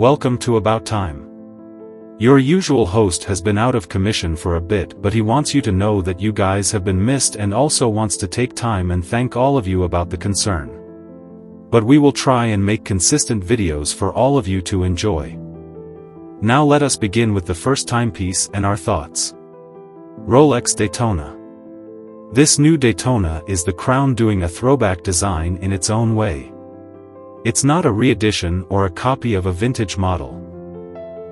Welcome to About Time. Your usual host has been out of commission for a bit, but he wants you to know that you guys have been missed and also wants to take time and thank all of you about the concern. But we will try and make consistent videos for all of you to enjoy. Now let us begin with the first timepiece and our thoughts. Rolex Daytona. This new Daytona is the crown doing a throwback design in its own way. It's not a re-edition or a copy of a vintage model.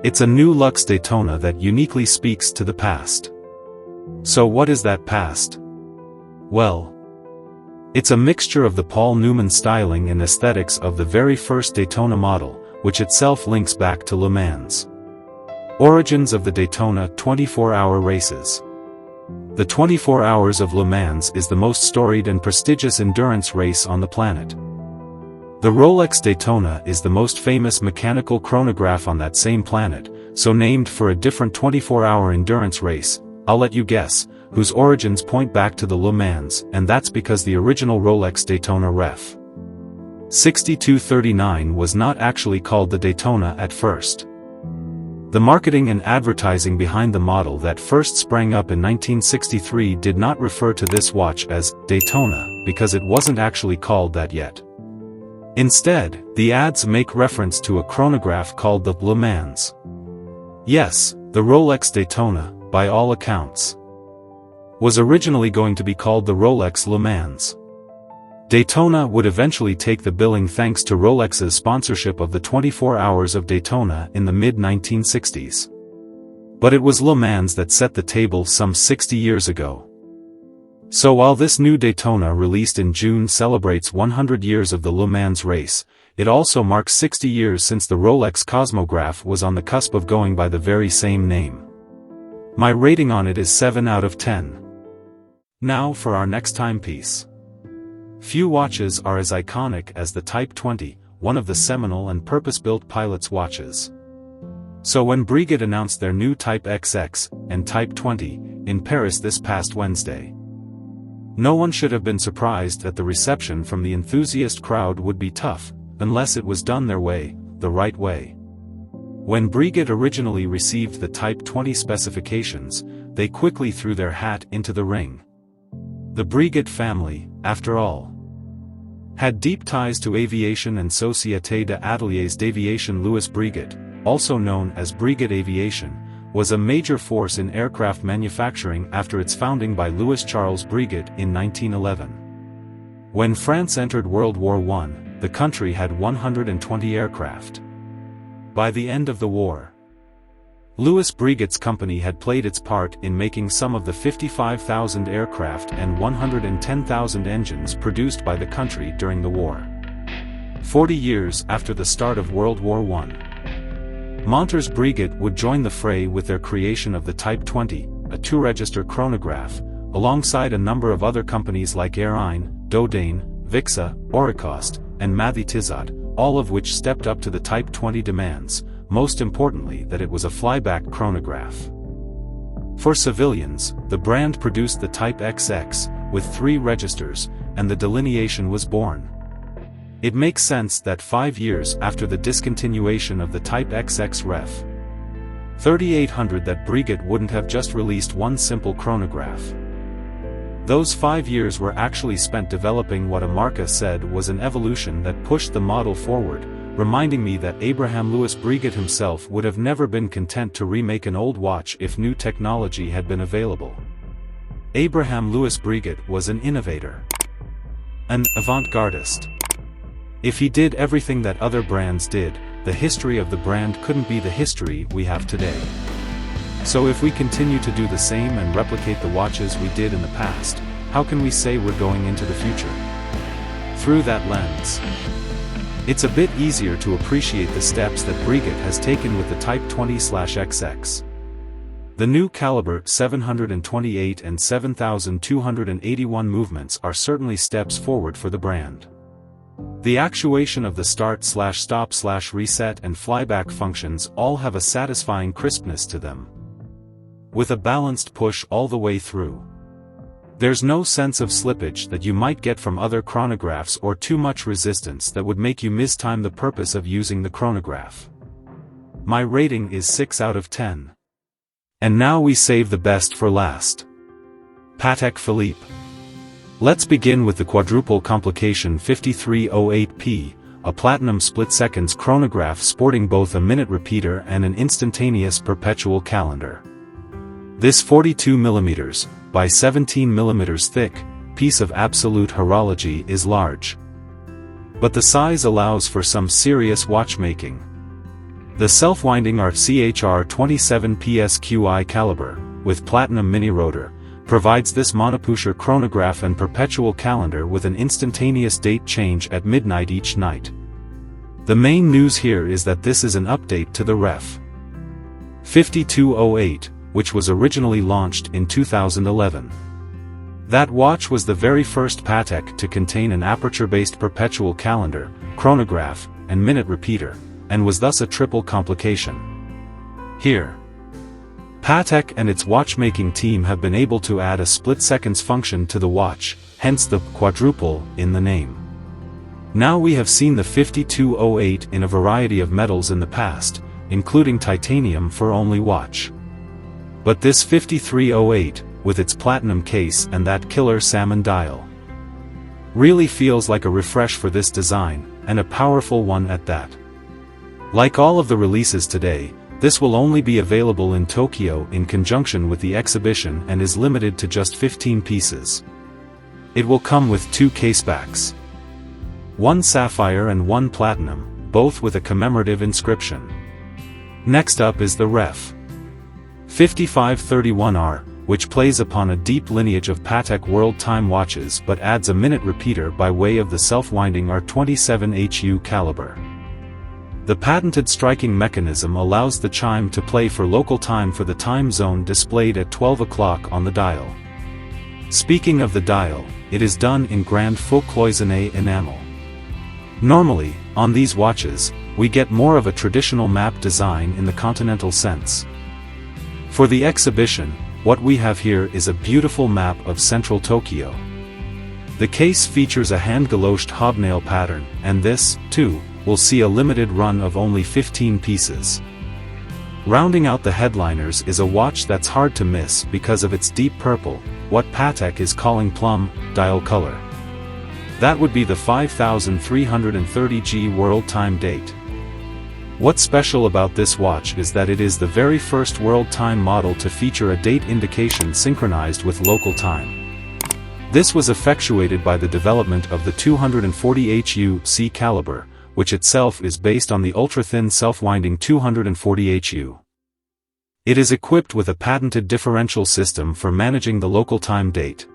It's a new luxe Daytona that uniquely speaks to the past. So what is that past? Well, it's a mixture of the Paul Newman styling and aesthetics of the very first Daytona model, which itself links back to Le Mans. Origins of the Daytona 24-hour races. The 24 Hours of Le Mans is the most storied and prestigious endurance race on the planet. The Rolex Daytona is the most famous mechanical chronograph on that same planet, so named for a different 24-hour endurance race, I'll let you guess, whose origins point back to the Le Mans, and that's because the original Rolex Daytona Ref. 6239 was not actually called the Daytona at first. The marketing and advertising behind the model that first sprang up in 1963 did not refer to this watch as Daytona because it wasn't actually called that yet. Instead, the ads make reference to a chronograph called the Le Mans. Yes, the Rolex Daytona, by all accounts, was originally going to be called the Rolex Le Mans. Daytona would eventually take the billing thanks to Rolex's sponsorship of the 24 Hours of Daytona in the mid-1960s. But it was Le Mans that set the table some 60 years ago. So while this new Daytona released in June celebrates 100 years of the Le Mans race, it also marks 60 years since the Rolex Cosmograph was on the cusp of going by the very same name. My rating on it is 7 out of 10. Now for our next timepiece. Few watches are as iconic as the Type 20, one of the seminal and purpose-built pilot's watches. So when Brigade announced their new Type XX and Type 20 in Paris this past Wednesday, no one should have been surprised that the reception from the enthusiast crowd would be tough, unless it was done their way, the right way. When Brigade originally received the Type 20 specifications, they quickly threw their hat into the ring. The Brigade family, after all, had deep ties to aviation, and Société d'Ateliers d'Aviation Louis Brigade, also known as Brigade Aviation, was a major force in aircraft manufacturing after its founding by Louis Charles Brigade in 1911. When France entered World War I, the country had 120 aircraft. By the end of the war, Louis Brigade's company had played its part in making some of the 55,000 aircraft and 110,000 engines produced by the country during the war. 40 years after the start of World War I, Monters Brigade would join the fray with their creation of the Type 20, a two-register chronograph, alongside a number of other companies like Airain, Dodane, Vixa, Oricost, and Mathy Tizot, all of which stepped up to the Type 20 demands, most importantly that it was a flyback chronograph. For civilians, the brand produced the Type XX, with 3 registers, and the delineation was born. It makes sense that 5 years after the discontinuation of the Type XX Ref. 3800 that Brigade wouldn't have just released one simple chronograph. Those 5 years were actually spent developing what Amarca said was an evolution that pushed the model forward, reminding me that Abraham Louis Brigade himself would have never been content to remake an old watch if new technology had been available. Abraham Louis Brigade was an innovator, an avant-gardist. If he did everything that other brands did, the history of the brand couldn't be the history we have today. So if we continue to do the same and replicate the watches we did in the past, how can we say we're going into the future? Through that lens, it's a bit easier to appreciate the steps that Brigade has taken with the Type 20/XX. The new caliber 728 and 7281 movements are certainly steps forward for the brand. The actuation of the start/stop/reset and flyback functions all have a satisfying crispness to them, with a balanced push all the way through. There's no sense of slippage that you might get from other chronographs or too much resistance that would make you mistime the purpose of using the chronograph. My rating is 6 out of 10. And now we save the best for last. Patek Philippe. Let's begin with the quadruple complication 5308P, a platinum split-seconds chronograph sporting both a minute repeater and an instantaneous perpetual calendar. This 42mm by 17mm thick piece of absolute horology is large. But the size allows for some serious watchmaking. The self-winding CHR 27 PSQI caliber, with platinum mini rotor, provides this monopucher chronograph and perpetual calendar with an instantaneous date change at midnight each night. The main news here is that this is an update to the Ref. 5208, which was originally launched in 2011. That watch was the very first Patek to contain an aperture-based perpetual calendar, chronograph, and minute repeater, and was thus a triple complication. Here, Patek and its watchmaking team have been able to add a split-seconds function to the watch, hence the quadruple in the name. Now we have seen the 5208 in a variety of metals in the past, including titanium for only watch. But this 5308, with its platinum case and that killer salmon dial, really feels like a refresh for this design, and a powerful one at that. Like all of the releases today, this will only be available in Tokyo in conjunction with the exhibition and is limited to just 15 pieces. It will come with 2 casebacks. 1 sapphire and 1 platinum, both with a commemorative inscription. Next up is the Ref. 5531R, which plays upon a deep lineage of Patek World Time watches but adds a minute repeater by way of the self-winding R27HU caliber. The patented striking mechanism allows the chime to play for local time for the time zone displayed at 12 o'clock on the dial. Speaking of the dial, it is done in grand faux cloisonné enamel. Normally, on these watches, we get more of a traditional map design in the continental sense. For the exhibition, what we have here is a beautiful map of central Tokyo. The case features a hand-galoshed hobnail pattern, and this, too, will see a limited run of only 15 pieces. Rounding out the headliners is a watch that's hard to miss because of its deep purple, what Patek is calling plum, dial color. That would be the 5330G World Time date. What's special about this watch is that it is the very first World Time model to feature a date indication synchronized with local time. This was effectuated by the development of the 240HU C caliber, which itself is based on the ultra-thin self-winding 240HU. It is equipped with a patented differential system for managing the local time date.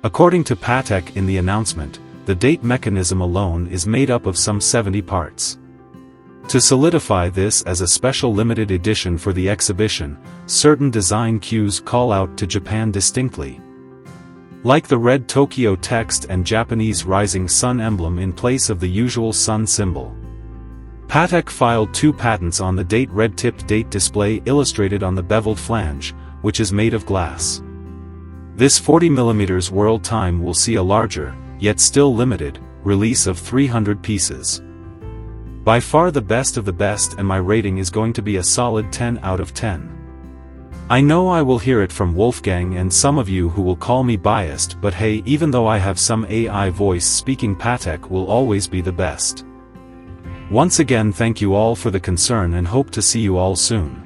According to Patek in the announcement, the date mechanism alone is made up of some 70 parts. To solidify this as a special limited edition for the exhibition, certain design cues call out to Japan distinctly. Like the red Tokyo text and Japanese rising sun emblem in place of the usual sun symbol. Patek filed 2 patents on the date red-tipped date display illustrated on the beveled flange, which is made of glass. This 40mm World Time will see a larger, yet still limited, release of 300 pieces. By far the best of the best, and my rating is going to be a solid 10 out of 10. I know I will hear it from Wolfgang and some of you who will call me biased, but hey, even though I have some AI voice speaking, Patek will always be the best. Once again, thank you all for the concern and hope to see you all soon.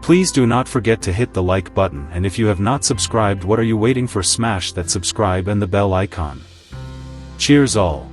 Please do not forget to hit the like button, and if you have not subscribed, what are you waiting for? Smash that subscribe and the bell icon. Cheers all.